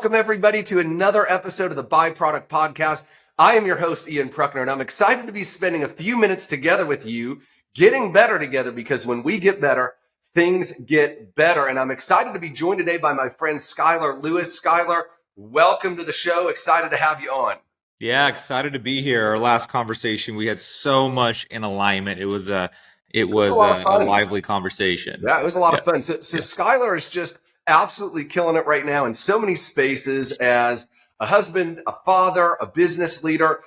welcome everybody to another episode of the Byproduct Podcast. I am your host, Ian Prukner, and I'm excited to be spending a few minutes together with you, getting better together, because when we get better, things get better. And I'm excited to be joined today by my friend, Skylar Lewis. Skylar, welcome to the show. Excited to have you on. Yeah, excited to be here. Our last conversation, we had so much in alignment. It was a lively conversation. Yeah, it was a lot of fun. So Skylar is just absolutely killing it right now in so many spaces as a husband, a father, a business leader.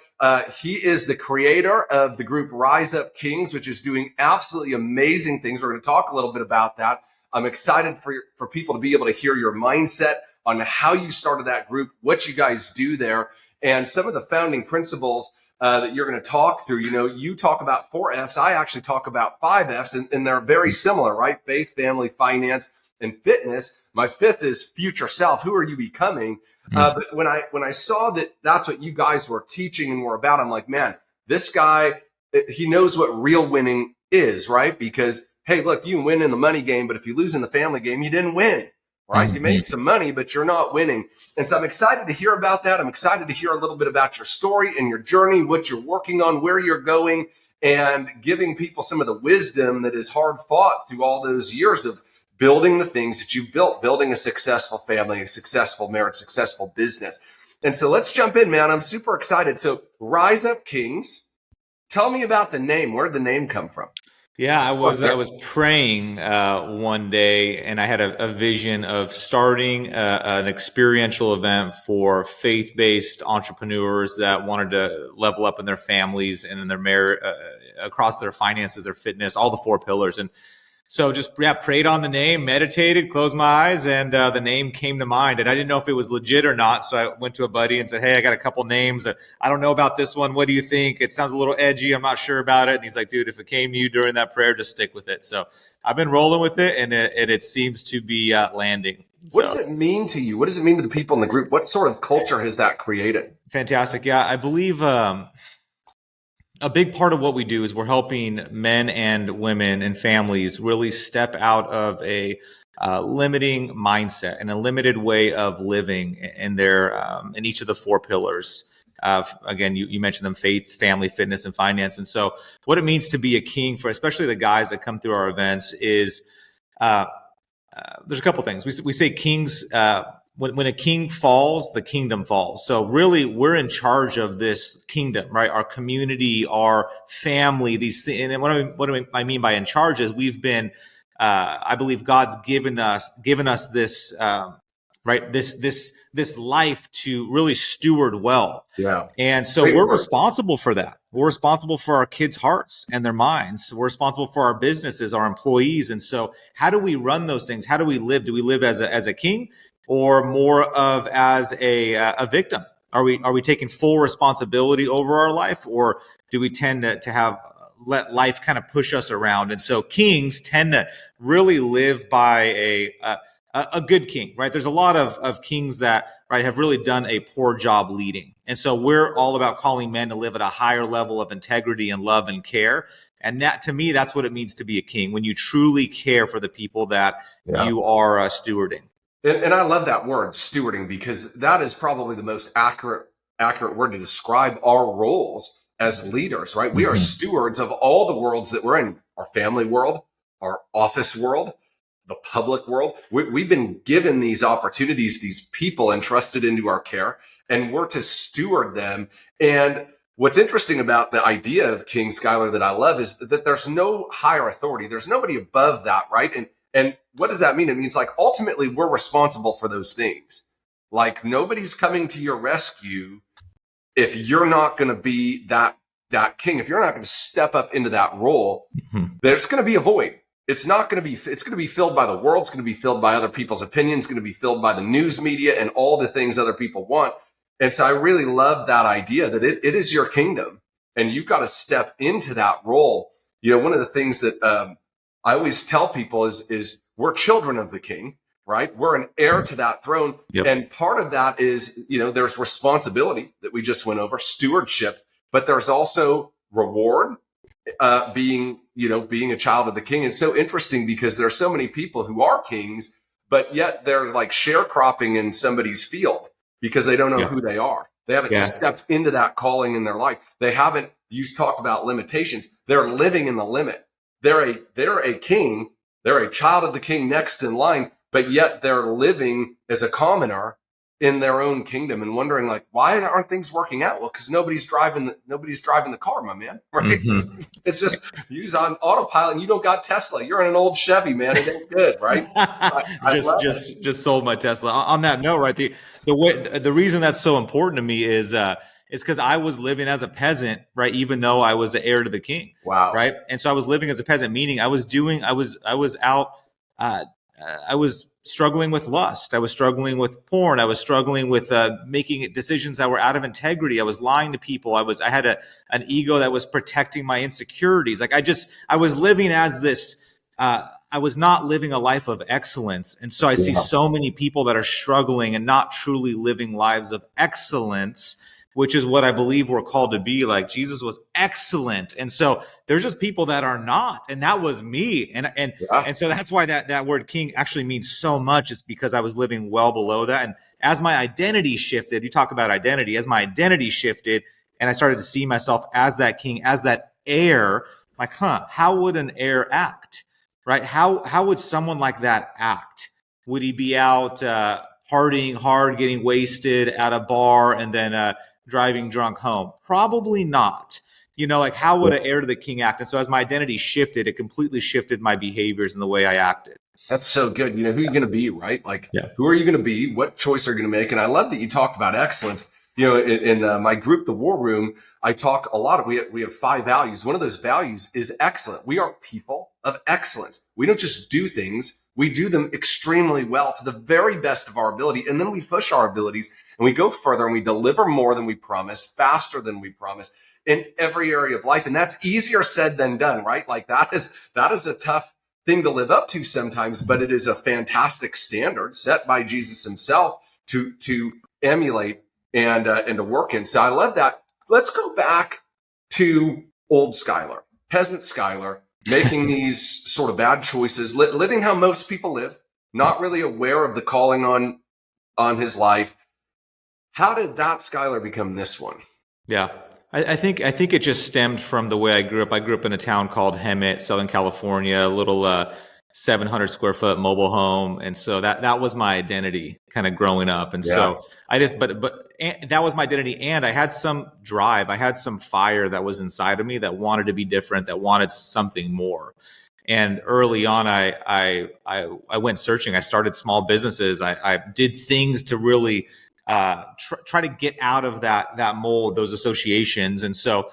He is the creator of the group Rise Up Kings, which is doing absolutely amazing things. We're going to talk a little bit about that. I'm excited for people to be able to hear your mindset on how you started that group, what you guys do there, and some of the founding principles that you're going to talk through. You know, you talk about 4 F's. I actually talk about 5 F's, and they're very similar, right? Faith, family, finance, and fitness. My 5th is future self. Who are you becoming? But when I saw that that's what you guys were teaching and were about, I'm like, man, this guy, he knows what real winning is, right? Because, hey, look, you can win in the money game, but if you lose in the family game, you didn't win, right? You made some money, but you're not winning. And so I'm excited to hear about that. I'm excited to hear a little bit about your story and your journey, what you're working on, where you're going, and giving people some of the wisdom that is hard fought through all those years of building the things that you've built, building a successful family, a successful marriage, successful business. And so let's jump in, man. I'm super excited. So Rise Up Kings, tell me about the name. Where did the name come from? Yeah, I was praying one day, and I had a vision of starting an experiential event for faith-based entrepreneurs that wanted to level up in their families and in their marriage, across their finances, their fitness, all the 4 pillars. And so just prayed on the name, meditated, closed my eyes, and the name came to mind. And I didn't know if it was legit or not. So I went to a buddy and said, hey, I got a couple names. I don't know about this one. What do you think? It sounds a little edgy. I'm not sure about it. And he's like, dude, if it came to you during that prayer, just stick with it. So I've been rolling with it, and it seems to be landing. What does it mean to you? What does it mean to the people in the group? What sort of culture has that created? Fantastic. Yeah, I believe a big part of what we do is we're helping men and women and families really step out of a limiting mindset and a limited way of living in their in each of the 4 pillars. Again, you mentioned them: faith, family, fitness, and finance. And so what it means to be a king, for especially the guys that come through our events, is there's a couple things. We say kings, when a king falls, the kingdom falls. So really, we're in charge of this kingdom, right? Our community, our family, these things. And what do I mean by in charge is we've been, I believe God's given us this, right? This life to really steward well. Yeah. And so we're responsible for that. We're responsible for our kids' hearts and their minds. We're responsible for our businesses, our employees. And so how do we run those things? How do we live? Do we live as a king, or more of as a victim? Are we taking full responsibility over our life, or do we tend to have let life kind of push us around? And so kings tend to really live by a good king, right? There's a lot of kings that have really done a poor job leading. And so we're all about calling men to live at a higher level of integrity and love and care. And that, to me, that's what it means to be a king, when you truly care for the people that you are stewarding. And I love that word, stewarding, because that is probably the most accurate word to describe our roles as leaders, right? We are stewards of all the worlds that we're in: our family world, our office world, the public world. We've been given these opportunities, these people entrusted into our care, and we're to steward them. And what's interesting about the idea of King, Skylar, that I love is that there's no higher authority. There's nobody above that, right? And what does that mean? It means, like, ultimately we're responsible for those things. Like, nobody's coming to your rescue if you're not going to be that king. If you're not going to step up into that role, there's going to be a void. It's going to be filled by the world. It's going to be filled by other people's opinions. It's going to be filled by the news media and all the things other people want. And so I really love that idea that it is your kingdom, and you've got to step into that role. You know, one of the things that I always tell people is we're children of the king, right? We're an heir to that throne. Yep. And part of that is, there's responsibility that we just went over, stewardship, but there's also reward, being a child of the king. It's so interesting because there are so many people who are kings, but yet they're like sharecropping in somebody's field because they don't know Yeah. who they are. They haven't Yeah. stepped into that calling in their life. They haven't, you talked about limitations. They're living in the limit. They're a king. They're a child of the king next in line, but yet they're living as a commoner in their own kingdom and wondering like, why aren't things working out? Well, because nobody's driving the car, my man. Right? Mm-hmm. It's just you're on autopilot and you don't got Tesla. You're in an old Chevy, man. It ain't good, right? I love it. just sold my Tesla. On that note, right? The reason that's so important to me is it's because I was living as a peasant, right? Even though I was the heir to the king, Wow. right? And so I was living as a peasant, meaning I was out. I was struggling with lust. I was struggling with porn. I was struggling with making decisions that were out of integrity. I was lying to people. I had an ego that was protecting my insecurities. Like I was living as this. I was not living a life of excellence. And so I see so many people that are struggling and not truly living lives of excellence, which is what I believe we're called to be. Like Jesus was excellent. And so there's just people that are not. And that was me. And so that's why that word king actually means so much. It's because I was living well below that. And as my identity shifted, you talk about identity, as my identity shifted and I started to see myself as that king, as that heir, like, how would an heir act? Right? How would someone like that act? Would he be out partying hard, getting wasted at a bar, and then driving drunk home? Probably not. Like how would an heir to the king act? And so as my identity shifted, it completely shifted my behaviors and the way I acted. That's so good. Who you're going to be, right? Like, who are you going to be? What choice are you going to make? And I love that you talked about excellence. In my group, the War Room, I talk a lot. We have 5 values. One of those values is excellent. We are people of excellence. We don't just do things. We do them extremely well to the very best of our ability. And then we push our abilities and we go further and we deliver more than we promised, faster than we promised in every area of life. And that's easier said than done, right? Like that is a tough thing to live up to sometimes, but it is a fantastic standard set by Jesus himself to emulate and to work in. So I love that. Let's go back to old Skylar, peasant Skylar, making these sort of bad choices, living how most people live, not really aware of the calling on his life. How did that Skylar become this one? Yeah. I think it just stemmed from the way I grew up. I grew up in a town called Hemet, Southern California, a little 700 square foot mobile home, and so that was my identity, kind of growing up. And so I just, but that was my identity, and I had some drive, I had some fire that was inside of me that wanted to be different, that wanted something more. And early on, I went searching. I started small businesses. I did things to really try to get out of that mold, those associations. And so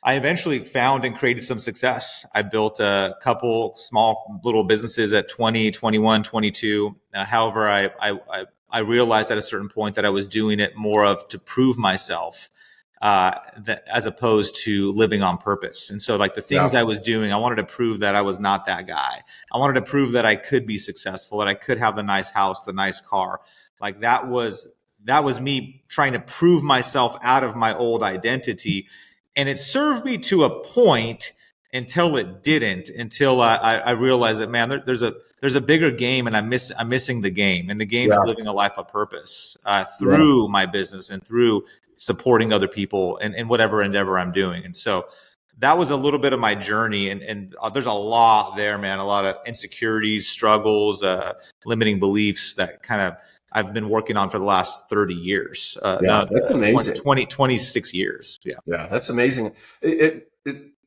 I eventually found and created some success. I built a couple small little businesses at 20, 21, 22. However, I realized at a certain point that I was doing it more of to prove myself as opposed to living on purpose. And so like the things I was doing, I wanted to prove that I was not that guy. I wanted to prove that I could be successful, that I could have the nice house, the nice car. Like that was me trying to prove myself out of my old identity. And it served me to a point until it didn't, until I realized that, man, there's a bigger game, and I'm missing the game. And the game's living a life of purpose through my business and through supporting other people in whatever endeavor I'm doing. And so that was a little bit of my journey. And there's a lot there, man, a lot of insecurities, struggles, limiting beliefs that kind of I've been working on for the last 30 years. That's amazing. 26 years. Yeah, that's amazing. It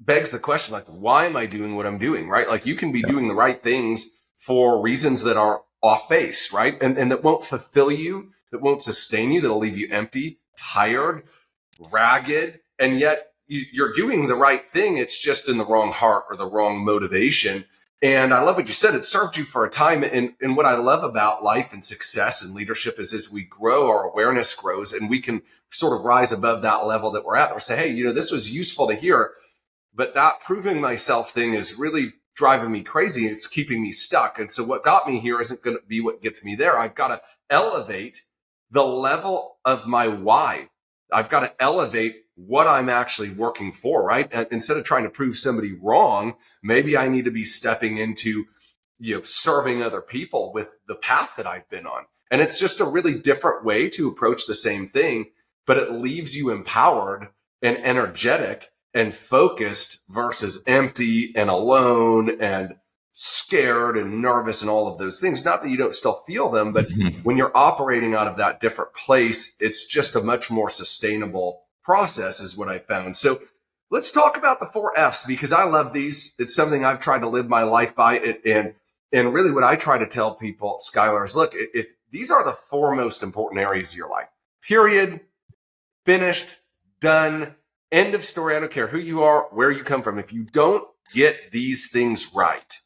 begs the question, like, why am I doing what I'm doing, right? Like you can be doing the right things for reasons that are off base, right? And that won't fulfill you, that won't sustain you, that'll leave you empty, tired, ragged, and yet you're doing the right thing. It's just in the wrong heart or the wrong motivation. And I love what you said. It served you for a time. And what I love about life and success and leadership is as we grow, our awareness grows and we can sort of rise above that level that we're at or say, hey, this was useful to hear, but that proving myself thing is really driving me crazy. It's keeping me stuck. And so what got me here isn't going to be what gets me there. I've got to elevate the level of my why. I've got to elevate what I'm actually working for, right? And instead of trying to prove somebody wrong, maybe I need to be stepping into serving other people with the path that I've been on. And it's just a really different way to approach the same thing, but it leaves you empowered and energetic and focused versus empty and alone and scared and nervous and all of those things. Not that you don't still feel them, but when you're operating out of that different place, it's just a much more sustainable process is what I found. So let's talk about the 4 F's, because I love these. It's something I've tried to live my life by. And really what I try to tell people, Skylar, is look, if these are the 4 most important areas of your life, period, finished, done, end of story. I don't care who you are, where you come from. If you don't get these things right,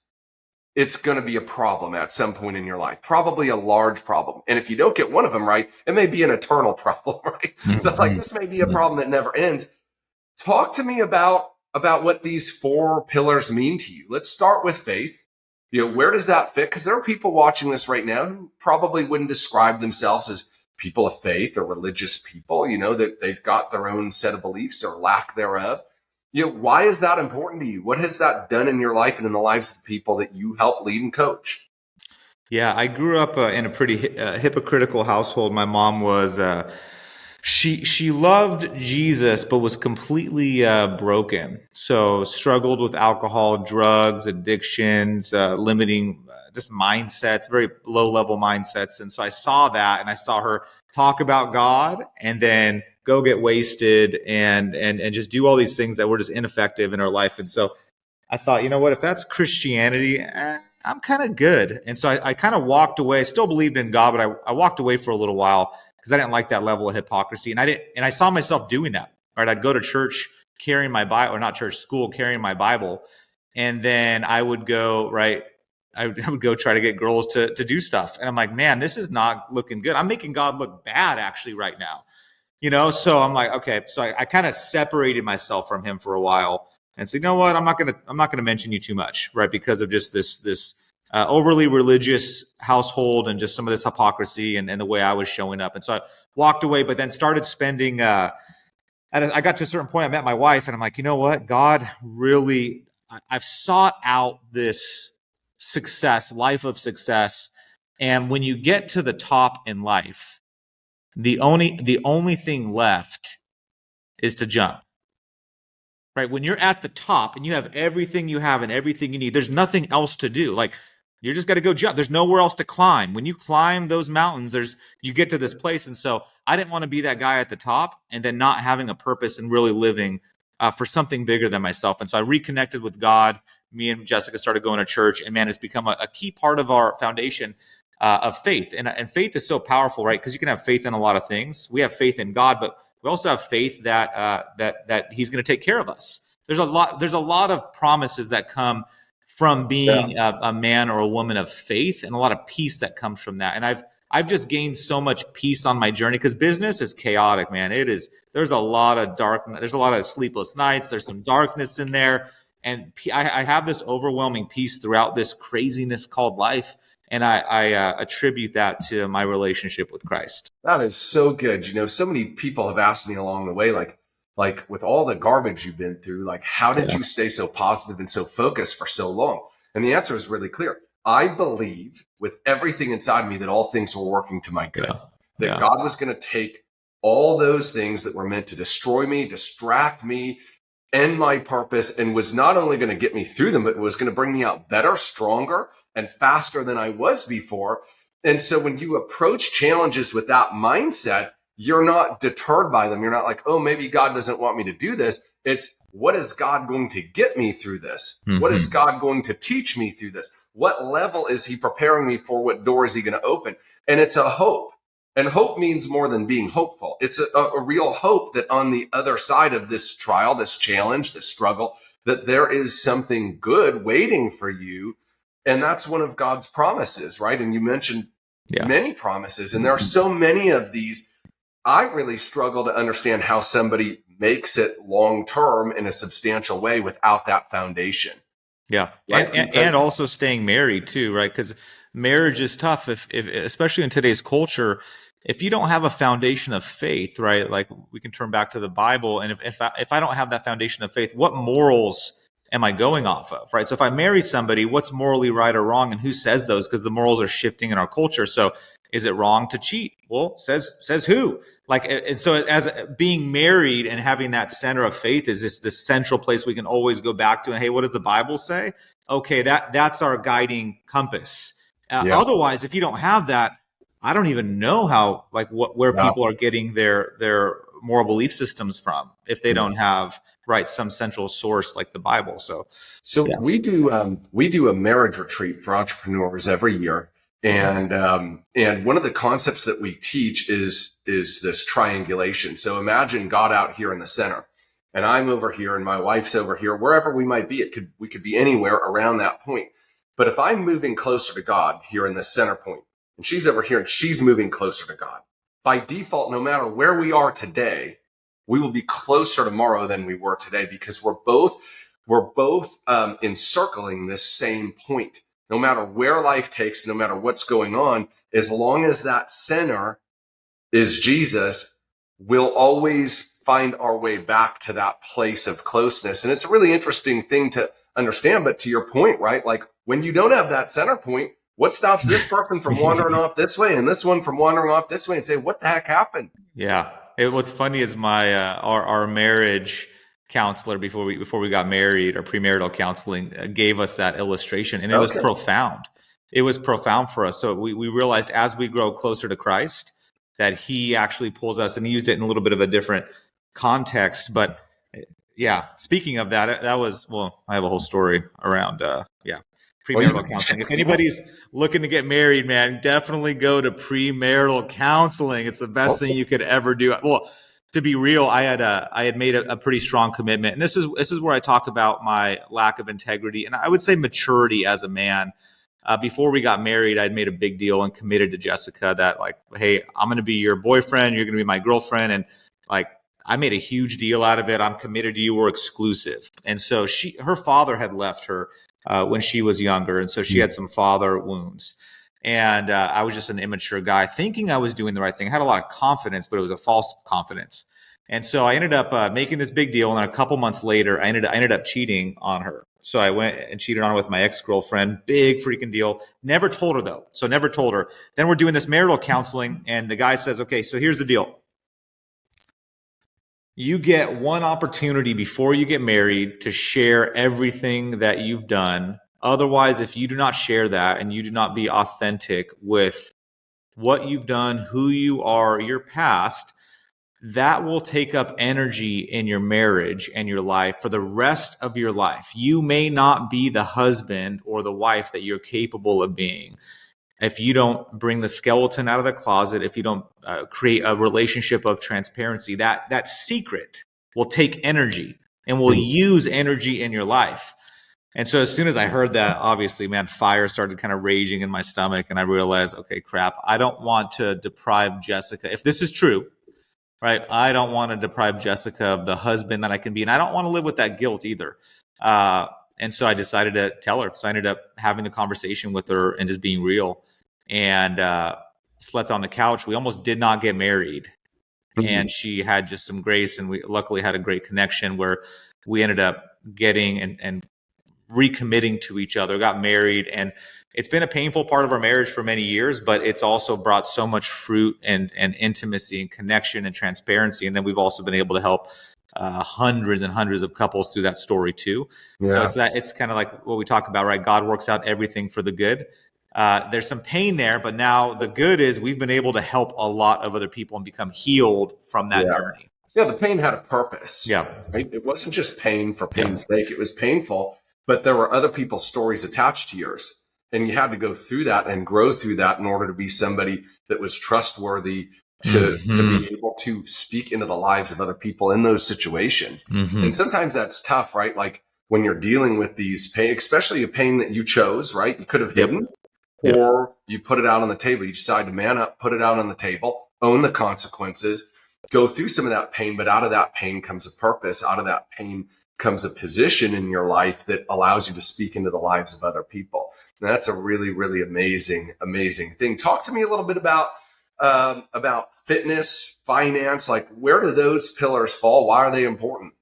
it's going to be a problem at some point in your life, probably a large problem. And if you don't get one of them right, it may be an eternal problem, right? So like this may be a problem that never ends. Talk to me about what these 4 pillars mean to you. Let's start with faith. Where does that fit? Because there are people watching this right now who probably wouldn't describe themselves as people of faith or religious people, that they've got their own set of beliefs or lack thereof. Why is that important to you? What has that done in your life and in the lives of people that you help lead and coach? Yeah, I grew up in a pretty hypocritical household. My mom was she loved Jesus, but was completely broken. So struggled with alcohol, drugs, addictions, limiting just mindsets, very low level mindsets. And so I saw that, and I saw her talk about God and then go get wasted and just do all these things that were just ineffective in her life. And so I thought, you know what, if that's Christianity, I'm kind of good. And so I kind of walked away. I still believed in God, but I walked away for a little while because I didn't like that level of hypocrisy. And I saw myself doing that, right? I'd go to church carrying my Bible, or not church, school, carrying my Bible. And then I would go, right, I would go try to get girls to do stuff. And I'm like, man, this is not looking good. I'm making God look bad actually right now. So I'm like, okay. So I kind of separated myself from him for a while and said, you know what? I'm not gonna mention you too much, right? Because of just this overly religious household and just some of this hypocrisy and the way I was showing up. And so I walked away, but then started spending. I got to a certain point. I met my wife, and I'm like, you know what? God really, I've sought out this success, life of success, and when you get to the top in life, the only thing left is to jump. Right? When you're at the top and you have everything you have and everything you need, there's nothing else to do. Like, you just got to go jump. There's nowhere else to climb. When you climb those mountains, you get to this place. And so I didn't want to be that guy at the top and then not having a purpose and really living for something bigger than myself. And so I reconnected with God. Me and Jessica started going to church, and man, it's become a key part of our foundation of faith. And faith is so powerful, right? Because you can have faith in a lot of things. We have faith in God, but we also have faith that He's going to take care of us. There's a lot of promises that come from being a man or a woman of faith, and a lot of peace that comes from that. And I've just gained so much peace on my journey, because business is chaotic, man. It is. There's a lot of darkness. There's a lot of sleepless nights. There's some darkness in there, and I have this overwhelming peace throughout this craziness called life. And I attribute that to my relationship with Christ. That is so good. So many people have asked me along the way, like with all the garbage you've been through, like, how did you stay so positive and so focused for so long? And the answer is really clear. I believe with everything inside me that all things were working to my good, that God was going to take all those things that were meant to destroy me, distract me, end my purpose, and was not only going to get me through them, but was going to bring me out better, stronger, and faster than I was before. And so when you approach challenges with that mindset, you're not deterred by them. You're not like, oh, maybe God doesn't want me to do this. It's, what is God going to get me through this? Mm-hmm. What is God going to teach me through this? What level is He preparing me for? What door is He going to open? And it's a hope. And hope means more than being hopeful. It's a real hope that on the other side of this trial, this challenge, this struggle, that there is something good waiting for you. And that's one of God's promises, right? And you mentioned many promises, and there are so many of these. I really struggle to understand how somebody makes it long-term in a substantial way without that foundation. Yeah. Right? And also staying married too, right? Because marriage is tough, if especially in today's culture. If you don't have a foundation of faith, right? Like, we can turn back to the Bible, and if I don't have that foundation of faith, what morals am I going off of, right? So if I marry somebody, what's morally right or wrong, and who says those? Because the morals are shifting in our culture. So is it wrong to cheat? Well, says who? Like, and so as being married and having that center of faith is this central place we can always go back to. And hey, what does the Bible say? Okay, that's our guiding compass. Yeah. Otherwise, if you don't have that, I don't even know how, like, where Yeah. people are getting their moral belief systems from if they don't have, right, some central source like the Bible. So yeah. we do a marriage retreat for entrepreneurs every year. And one of the concepts that we teach is this triangulation. So imagine God out here in the center, and I'm over here, and my wife's over here, wherever we might be. We could be anywhere around that point. But if I'm moving closer to God here in the center point, and she's over here and she's moving closer to God, by default, no matter where we are today, we will be closer tomorrow than we were today, because we're both encircling this same point. No matter where life takes, no matter what's going on, as long as that center is Jesus, we'll always find our way back to that place of closeness. And it's a really interesting thing to understand. But to your point, right? Like, when you don't have that center point, what stops this person from wandering off this way and this one from wandering off this way, and say, what the heck happened? Yeah. What's funny is my our marriage counselor before we got married, our premarital counseling, gave us that illustration, and it was profound. It was profound for us. So we realized as we grow closer to Christ that he actually pulls us, and he used it in a little bit of a different context. But yeah, speaking of that, that was, well, I have a whole story around premarital counseling. If anybody's looking to get married, man, definitely go to premarital counseling. It's the best thing you could ever do. Well, to be real, I had made a pretty strong commitment, and this is where I talk about my lack of integrity, and I would say maturity as a man. Before we got married, I'd made a big deal and committed to Jessica that, like, hey, I'm going to be your boyfriend, you're going to be my girlfriend, and like, I made a huge deal out of it. I'm committed to you. We're exclusive. And so her father had left her when she was younger, and so she had some father wounds. And I was just an immature guy, thinking I was doing the right thing. I had a lot of confidence, but it was a false confidence. And so I ended up making this big deal. And then a couple months later, I ended up cheating on her. So I went and cheated on her with my ex-girlfriend. Big freaking deal. Never told her, though. So never told her. Then we're doing this marital counseling, and the guy says, okay, so here's the deal. You get one opportunity before you get married to share everything that you've done. Otherwise, if you do not share that and you do not be authentic with what you've done, who you are, your past, that will take up energy in your marriage and your life for the rest of your life. You may not be the husband or the wife that you're capable of being if you don't bring the skeleton out of the closet, if you don't create a relationship of transparency. That secret will take energy and will use energy in your life. And so as soon as I heard that, obviously, man, fire started kind of raging in my stomach, and I realized, okay, crap, I don't want to deprive Jessica. If this is true, right, I don't want to deprive Jessica of the husband that I can be, and I don't want to live with that guilt either. And so I decided to tell her. So I ended up having the conversation with her and just being real, and slept on the couch. We almost did not get married. And she had just some grace, and we luckily had a great connection where we ended up getting and recommitting to each other, got married. And it's been a painful part of our marriage for many years, but it's also brought so much fruit and intimacy and connection and transparency. And then we've also been able to help hundreds and hundreds of couples through that story too. Yeah. So it's kind of like what we talk about, right? God works out everything for the good. There's some pain there, but now the good is we've been able to help a lot of other people and become healed from that journey. Yeah, the pain had a purpose. Yeah. Right? It wasn't just pain for pain's sake. It was painful, but there were other people's stories attached to yours. And you had to go through that and grow through that in order to be somebody that was trustworthy to be able to speak into the lives of other people in those situations. And sometimes that's tough, right? Like when you're dealing with these pain, especially a pain that you chose, right? You could have hidden or you put it out on the table. You decide to man up, put it out on the table, own the consequences, go through some of that pain, but out of that pain comes a purpose. Out of that pain comes a position in your life that allows you to speak into the lives of other people. And that's a really, really amazing thing. Talk to me a little bit about fitness, finance. Like, where do those pillars fall? Why are they important?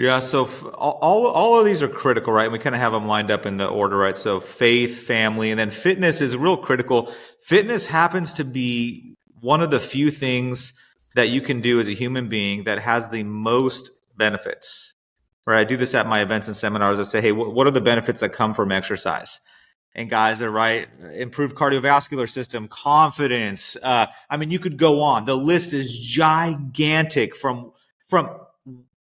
Yeah, so all of these are critical, right? And we kind of have them lined up in the order, right? So faith, family, and then fitness is real critical. Fitness happens to be one of the few things that you can do as a human being that has the most benefits, right? I do this at my events and seminars. I say, hey, what are the benefits that come from exercise? And guys are right. Improved cardiovascular system, confidence. I mean, you could go on. The list is gigantic from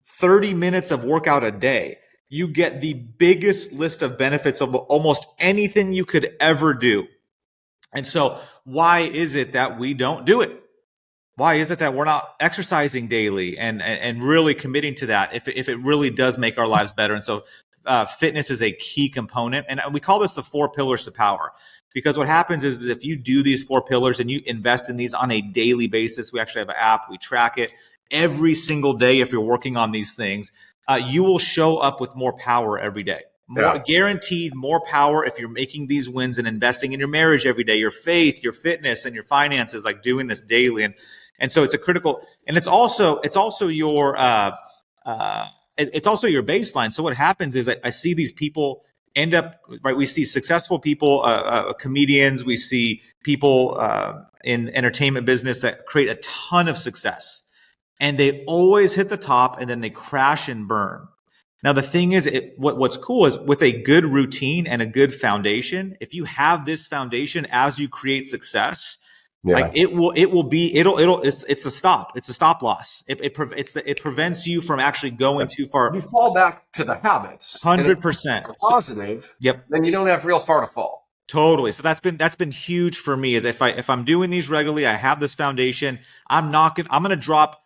30 minutes of workout a day. You get the biggest list of benefits of almost anything you could ever do. And so why is it that we don't do it? Why is it that we're not exercising daily and really committing to that if it really does make our lives better? And so fitness is a key component. And we call this the 4 pillars to power. Because what happens is if you do these 4 pillars and you invest in these on a daily basis, we actually have an app, we track it every single day. If you're working on these things, you will show up with more power every day. Guaranteed more power if you're making these wins and investing in your marriage every day, your faith, your fitness, and your finances, like doing this daily. And so it's a critical, and it's also your it's also your baseline. So what happens is I see these people end up, right? We see successful people, comedians, we see people in entertainment business that create a ton of success, and they always hit the top and then they crash and burn. Now, the thing is, what's cool is with a good routine and a good foundation, if you have this foundation as you create success, like it's a stop. It's a stop loss. It prevents you from actually going too far. You fall back to the habits. 100%. Positive. Yep. Then you don't have real far to fall. Totally. So that's been huge for me is if I'm doing these regularly, I have this foundation, I'm not going to drop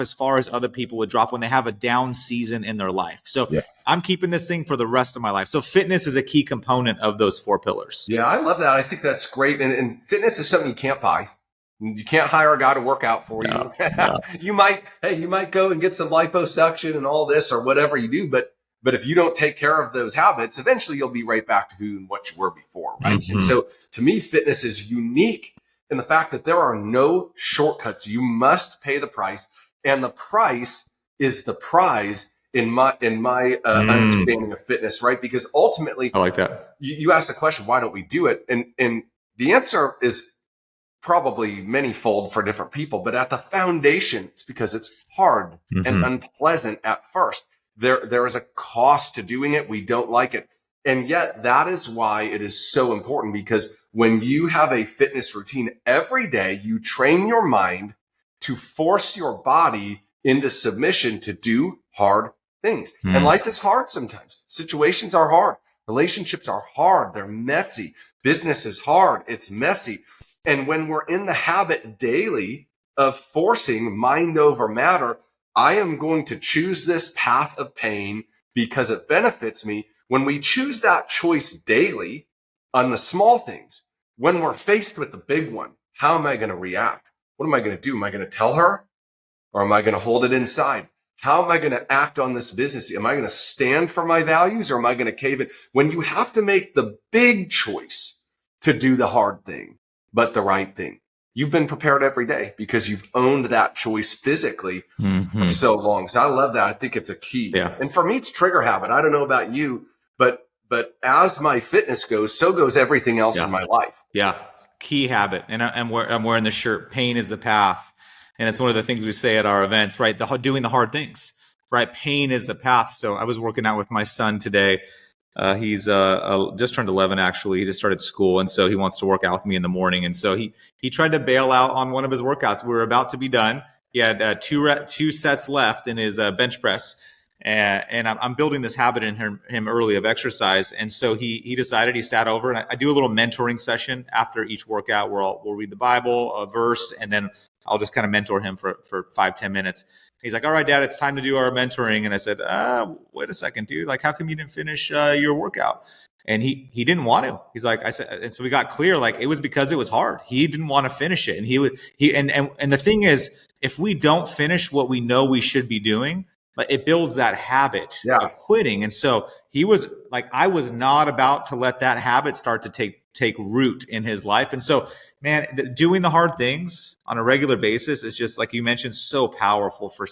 as far as other people would drop when they have a down season in their life. So I'm keeping this thing for the rest of my life. So fitness is a key component of those 4 pillars. Yeah, I love that. I think that's great. And fitness is something you can't buy. You can't hire a guy to work out for you. No. You might go and get some liposuction and all this or whatever you do, but if you don't take care of those habits, eventually you'll be right back to who and what you were before, right? Mm-hmm. And so to me, fitness is unique in the fact that there are no shortcuts. You must pay the price, and the price is the prize in my understanding of fitness, right? Because ultimately, I like that. You asked the question, why don't we do it? And the answer is probably manyfold for different people, but at the foundation, it's because it's hard and unpleasant at first. There is a cost to doing it. We don't like it. And yet that is why it is so important, because when you have a fitness routine every day, you train your mind to force your body into submission to do hard things. And life is hard sometimes. Situations are hard. Relationships are hard. They're messy. Business is hard. It's messy. And when we're in the habit daily of forcing mind over matter, I am going to choose this path of pain because it benefits me. When we choose that choice daily on the small things, when we're faced with the big one, how am I going to react? What am I going to do? Am I going to tell her, or am I going to hold it inside? How am I going to act on this business? Am I going to stand for my values, or am I going to cave in? When you have to make the big choice to do the hard thing, but the right thing, you've been prepared every day because you've owned that choice physically for so long. So I love that. I think it's a key. Yeah. And for me, it's trigger habit. I don't know about you, but as my fitness goes, so goes everything else in my life. Yeah. Key habit. And I'm wearing the shirt, pain is the path. And it's one of the things we say at our events, right? Doing the hard things, right? Pain is the path. So I was working out with my son today. He's just turned 11, actually. He just started school, and so he wants to work out with me in the morning. And so he tried to bail out on one of his workouts. We were about to be done. He had two sets left in his bench press, and I'm building this habit in him early of exercise. And so he decided, he sat over, and I do a little mentoring session after each workout where we'll read the Bible, a verse, and then I'll just kind of mentor him for 5-10 minutes. He's like, all right, Dad, it's time to do our mentoring. And I said, wait a second, dude. Like, how come you didn't finish your workout? And he didn't want to. He's like, I said, and so we got clear, like, it was because it was hard. He didn't want to finish it. And the thing is, if we don't finish what we know we should be doing, but it builds that habit of quitting. And so he was like, I was not about to let that habit start to take root in his life. And so man, doing the hard things on a regular basis is just, like you mentioned, so powerful for,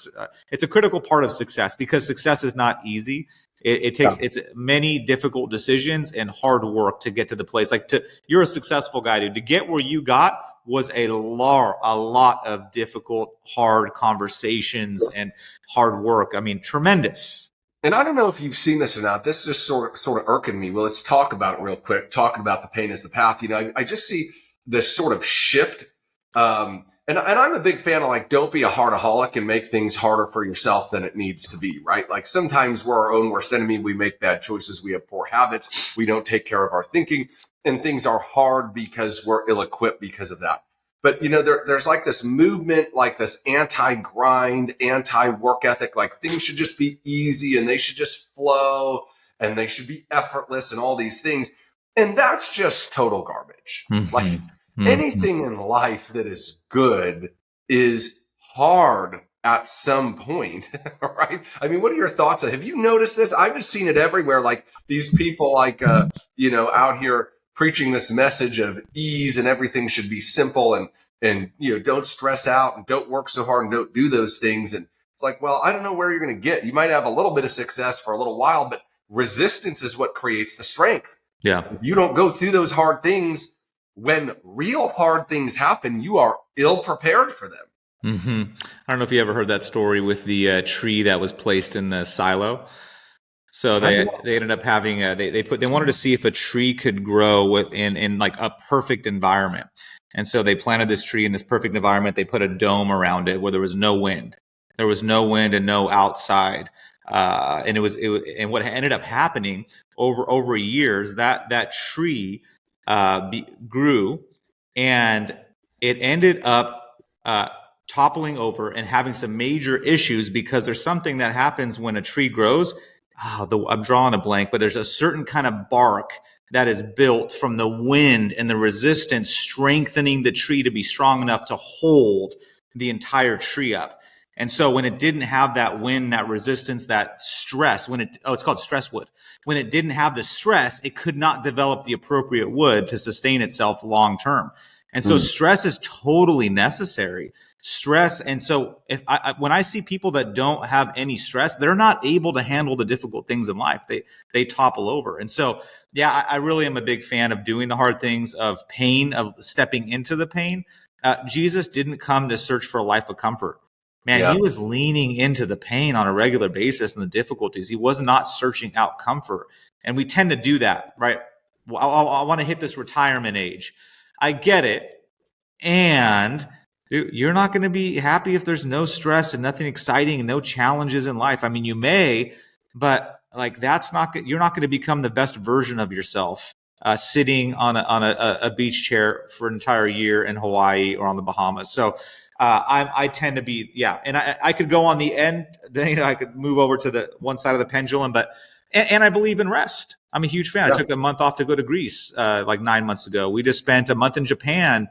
it's a critical part of success, because success is not easy. It takes, it's many difficult decisions and hard work to get to the place. Like, you're a successful guy, dude. To get where you got was a lot of difficult, hard conversations and hard work. I mean, tremendous. And I don't know if you've seen this or not. This is just sort of irking me. Well, let's talk about it real quick. Talking about the pain is the path. I just see this sort of shift. And I'm a big fan of, like, don't be a heartaholic and make things harder for yourself than it needs to be, right? Like, sometimes we're our own worst enemy. We make bad choices. We have poor habits. We don't take care of our thinking, and things are hard because we're ill-equipped because of that. But, there's like this movement, like this anti-grind, anti-work ethic, like things should just be easy and they should just flow and they should be effortless and all these things. And that's just total garbage. Mm-hmm. Like, anything in life that is good is hard at some point, right? I mean, what are your thoughts? Have you noticed this? I've just seen it everywhere. Like, these people, like, out here preaching this message of ease and everything should be simple, and don't stress out and don't work so hard and don't do those things. And it's like, well, I don't know where you're going to get. You might have a little bit of success for a little while, but resistance is what creates the strength. Yeah. If you don't go through those hard things, when real hard things happen, you are ill prepared for them. Mm-hmm. I don't know if you ever heard that story with the tree that was placed in the silo. So they ended up having they wanted to see if a tree could grow in like a perfect environment. And so they planted this tree in this perfect environment. They put a dome around it where there was no wind. There was no wind and no outside. And and what ended up happening over years, that tree grew, and it ended up toppling over and having some major issues, because there's something that happens when a tree grows. I'm drawing a blank, but there's a certain kind of bark that is built from the wind and the resistance, strengthening the tree to be strong enough to hold the entire tree up. And so when it didn't have that wind, that resistance, that stress, it's called stress wood. When it didn't have the stress, it could not develop the appropriate wood to sustain itself long term. And so stress is totally necessary. Stress. And so when I see people that don't have any stress, they're not able to handle the difficult things in life. They topple over. And so, yeah, I really am a big fan of doing the hard things, of pain, of stepping into the pain. Jesus didn't come to search for a life of comfort. Man, He was leaning into the pain on a regular basis and the difficulties. He was not searching out comfort. And we tend to do that, right? I want to hit this retirement age. I get it. And you're not going to be happy if there's no stress and nothing exciting and no challenges in life. I mean, you may, but like, you're not going to become the best version of yourself sitting on a beach chair for an entire year in Hawaii or on the Bahamas. So I tend to be, and I could go on the end, I could move over to the one side of the pendulum, but and I believe in rest. I'm a huge fan. I took a month off to go to Greece like 9 months ago. We just spent a month in Japan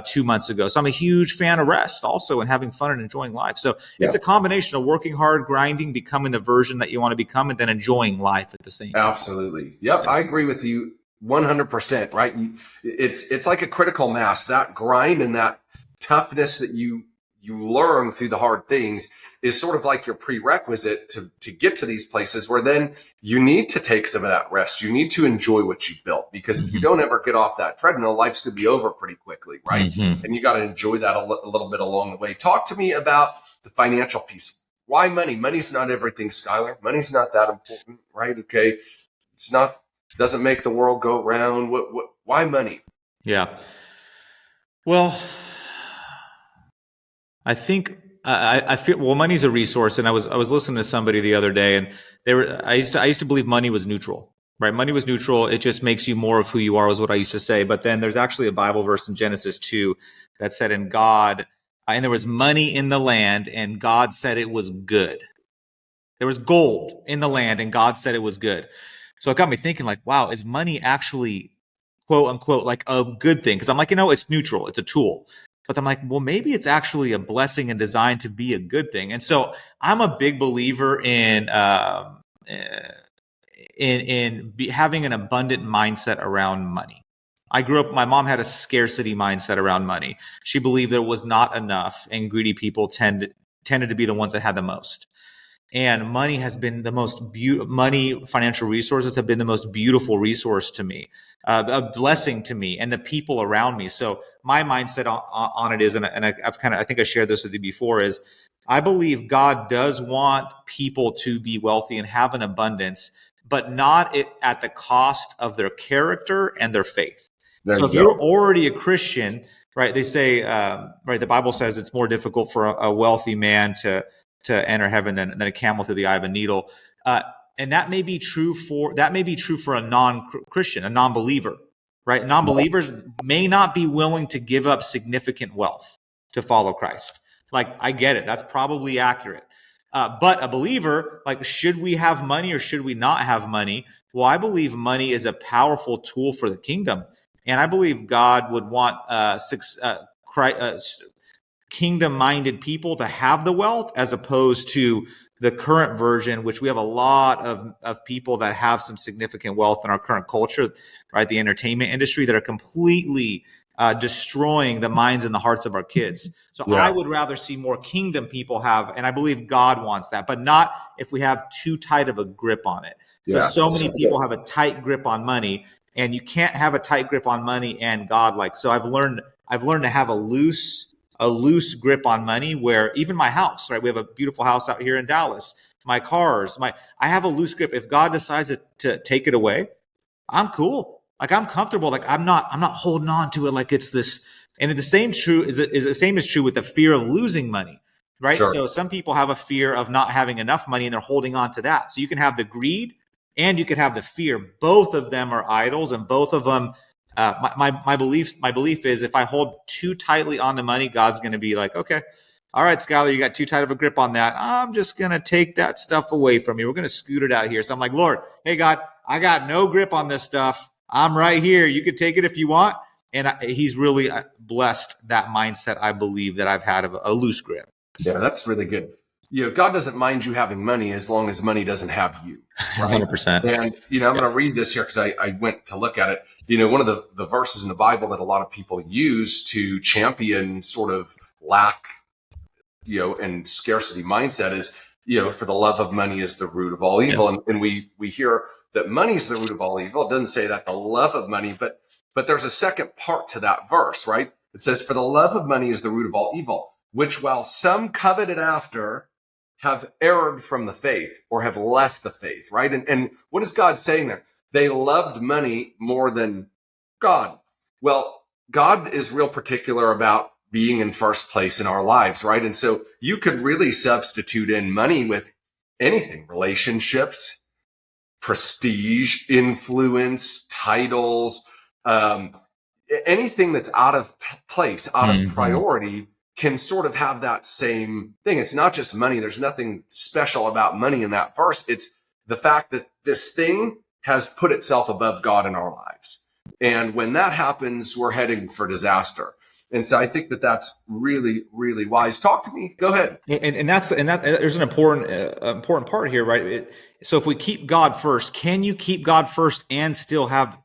2 months ago. So I'm a huge fan of rest also, and having fun and enjoying life. So it's a combination of working hard, grinding, becoming the version that you want to become, and then enjoying life at the same time. Absolutely. Yep. I agree with you 100%, right? It's like a critical mass. That grind and that toughness that you learn through the hard things is sort of like your prerequisite to get to these places where then you need to take some of that rest. You need to enjoy what you built, because if you don't ever get off that treadmill, life's going to be over pretty quickly, right? And you got to enjoy that a little bit along the way. Talk to me about the financial piece. Why money? Money's not everything, Skylar. Money's not that important, right? Okay. Doesn't make the world go round. Why money? Yeah. Well, I think I feel money's a resource, and I was listening to somebody the other day, and I used to believe money was neutral, right? Money was neutral. It just makes you more of who you are, was what I used to say. But then there's actually a Bible verse in Genesis 2 that said, "In God, and there was money in the land, and God said it was good." There was gold in the land, and God said it was good. So it got me thinking, like, wow, is money actually, quote unquote, like a good thing? Because I'm like, it's neutral, it's a tool. But I'm like, well, maybe it's actually a blessing and designed to be a good thing. And so I'm a big believer in having an abundant mindset around money. I grew up, my mom had a scarcity mindset around money. She believed there was not enough, and greedy people tended to be the ones that had the most. And money has been the most money, financial resources have been the most beautiful resource to me, a blessing to me and the people around me. So my mindset on it is, and I think I shared this with you before, is I believe God does want people to be wealthy and have an abundance, but not at the cost of their character and their faith. So if you're already a Christian, right, they say, right, the Bible says it's more difficult for a wealthy man to enter heaven than a camel through the eye of a needle. And that may be true for a non-Christian, a non-believer, right? Non-believers may not be willing to give up significant wealth to follow Christ. Like, I get it. That's probably accurate. But a believer, like, should we have money or should we not have money? Well, I believe money is a powerful tool for the kingdom. And I believe God would want kingdom-minded people to have the wealth, as opposed to the current version, which we have a lot of people that have some significant wealth in our current culture, right? The entertainment industry, that are completely destroying the minds and the hearts of our kids. So I would rather see more kingdom people have, and I believe God wants that, but not if we have too tight of a grip on it. So many people have a tight grip on money, and you can't have a tight grip on money and God. Like, so I've learned to have a loose grip on money, where even my house, right? We have a beautiful house out here in Dallas. My cars, I have a loose grip. If God decides to take it away, I'm cool. Like, I'm comfortable. Like, I'm not holding on to it like it's this. And the same is true with the fear of losing money, right? Sure. So some people have a fear of not having enough money and they're holding on to that. So you can have the greed and you could have the fear. Both of them are idols, and both of them, my belief is, if I hold too tightly on the money, God's going to be like, okay, all right, Skylar, you got too tight of a grip on that. I'm just going to take that stuff away from you. We're going to scoot it out here. So I'm like, Lord, hey, God, I got no grip on this stuff. I'm right here. You could take it if you want. And he's really blessed that mindset, I believe, that I've had of a loose grip. Yeah, that's really good. God doesn't mind you having money as long as money doesn't have you. Right? 100%. And, I'm going to read this here because I went to look at it. One of the verses in the Bible that a lot of people use to champion sort of lack, and scarcity mindset is, for the love of money is the root of all evil. Yeah. And we hear that money is the root of all evil. It doesn't say that, the love of money, but there's a second part to that verse, right? It says, for the love of money is the root of all evil, which while some coveted after, have erred from the faith, or have left the faith, right? And what is God saying there? They loved money more than God. Well, God is real particular about being in first place in our lives, right? And so you could really substitute in money with anything: relationships, prestige, influence, titles, anything that's out of place, out of priority, can sort of have that same thing. It's not just money. There's nothing special about money in that verse. It's the fact that this thing has put itself above God in our lives. And when that happens, we're heading for disaster. And so I think that that's really, really wise. Talk to me. Go ahead. And there's an important part here, right? So if we keep God first, can you keep God first and still have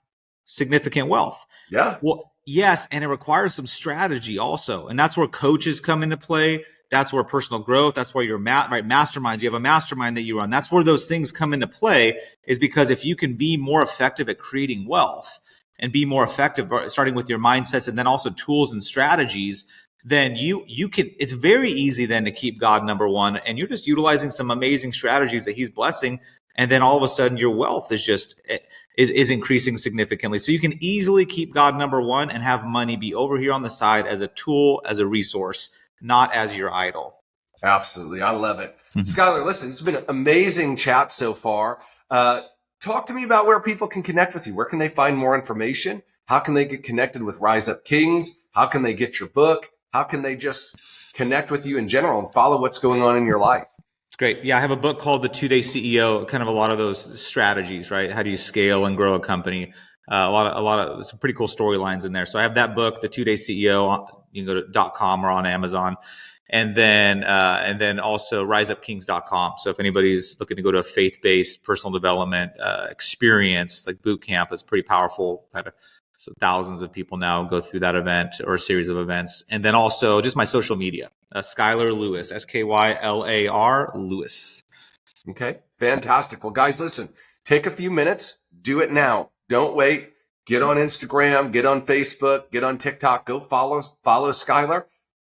significant wealth? Yeah. Well, yes, and it requires some strategy also. And that's where coaches come into play. That's where personal growth, that's where your masterminds, you have a mastermind that you run. That's where those things come into play, is because if you can be more effective at creating wealth and be more effective, starting with your mindsets and then also tools and strategies, then you can, it's very easy then to keep God number one, and you're just utilizing some amazing strategies that he's blessing. And then all of a sudden your wealth is increasing significantly. So you can easily keep God number one and have money be over here on the side as a tool, as a resource, not as your idol. Absolutely. I love it. Skylar, listen, it's been an amazing chat so far. Talk to me about where people can connect with you. Where can they find more information? How can they get connected with Rise Up Kings? How can they get your book? How can they just connect with you in general and follow what's going on in your life? It's great. Yeah, I have a book called The 2-Day CEO, kind of a lot of those strategies, right? How do you scale and grow a company? A lot of some pretty cool storylines in there. So I have that book, The 2-Day CEO. You can go to .com or on Amazon. And then also riseupkings.com. So if anybody's looking to go to a faith-based personal development experience, like boot camp, it's pretty powerful. I've had So thousands of people now go through that event or a series of events. And then also just my social media, Skylar Lewis, Skylar Lewis. Okay, fantastic. Well, guys, listen, take a few minutes, do it now. Don't wait. Get on Instagram, get on Facebook, get on TikTok, go follow Skylar.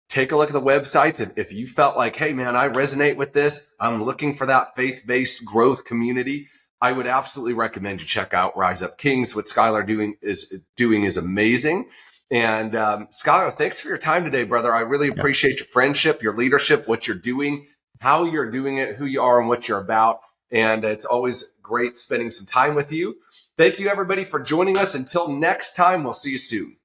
Take a look at the websites. If you felt like, hey, man, I resonate with this, I'm looking for that faith-based growth community, I would absolutely recommend you check out Rise Up Kings. What Skylar doing is amazing. And Skylar, thanks for your time today, brother. I really appreciate your friendship, your leadership, what you're doing, how you're doing it, who you are, and what you're about. And it's always great spending some time with you. Thank you, everybody, for joining us. Until next time, we'll see you soon.